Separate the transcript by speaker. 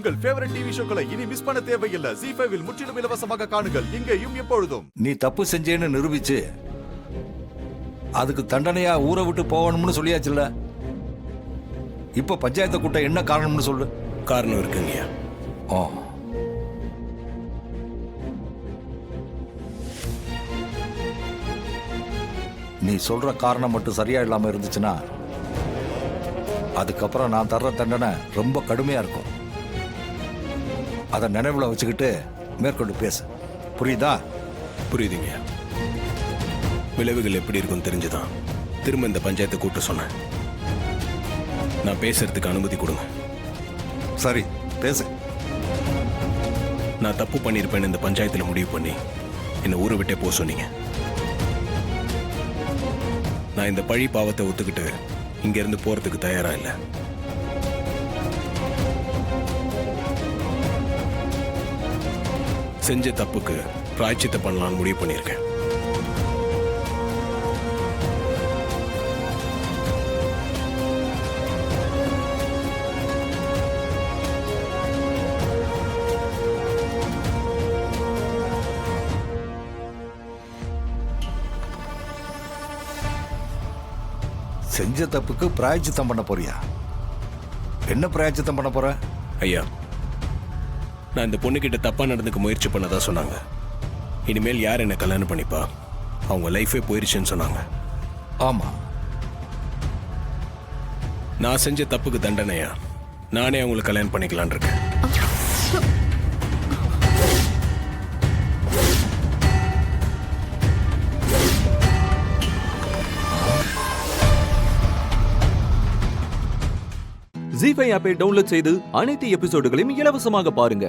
Speaker 1: உங்கள் favourite TV ஷோக்களை இனி miss பண்ண தேவையில்லை. ZEE5 இல் முற்றிலும் இலவசமாக காணுங்கள், இங்கேயும் எப்பொழுதும்.
Speaker 2: நீ தப்பு செஞ்சேன்னு நிரூபிச்சு அதுக்கு தண்டனையா ஊரை விட்டு போகணும்னு சொல்லியாச்சுல்ல. இப்ப பஞ்சாயத்தை கூட்ட என்ன காரணம்னு சொல்லு.
Speaker 3: காரணம் இருக்குங்கய்யா.
Speaker 2: ஓ, நீ சொல்ற காரணம் மட்டும் சரியா இல்லாம இருந்துச்சுன்னா அதுக்கப்புறம் நான் தர்ற தண்டனை ரொம்ப கடுமையா இருக்கும். அதை நினைவுல வச்சுக்கிட்டு மேற்கொண்டு பேசு. புரியுதா?
Speaker 3: புரியுதுங்கய்யா. விளைவுகள் எப்படி இருக்குன்னு தெரிஞ்சுதான் திரும்ப இந்த பஞ்சாயத்தை கூட்ட சொன்னேன். நான் பேசுறதுக்கு அனுமதி கொடுங்க.
Speaker 2: சரி, பேசு.
Speaker 3: நான் தப்பு பண்ணியிருப்பேன்னு இந்த பஞ்சாயத்துல முடிவு பண்ணி என்னை ஊரை விட்டே போக சொன்னீங்க. நான் இந்த பழி பாவத்தை ஒத்துக்கிட்டு இங்க இருந்து போறதுக்கு தயாரா இல்லை. செஞ்ச தப்புக்கு பிராய்ச்சித்தை பண்ணலாம்னு முடிவு பண்ணியிருக்கேன்.
Speaker 2: செஞ்ச தப்புக்கு பிராயச்சித்தம் பண்ண போறியா? என்ன பிராயச்சித்தம் பண்ண போற?
Speaker 3: ஐயா, நான் இந்த பொண்ணுகிட்ட தப்பா நடந்துக்க முயற்சி பண்ணதா சொன்னாங்க. இனிமேல் யார் என்ன கல்யாணம் பண்ணிப்பா, அவங்க லைஃபே போயிருச்சுன்னு சொன்னாங்க.
Speaker 2: ஆமா,
Speaker 3: நான் செஞ்ச தப்புக்கு தண்டனையா நானே அவங்களை கல்யாணம் பண்ணிக்கலான் இருக்கேன்.
Speaker 4: ZEE5 ஆப்பை டவுன்லோட் செய்து அனைத்து எபிசோடுகளையும் இலவசமாக பாருங்க.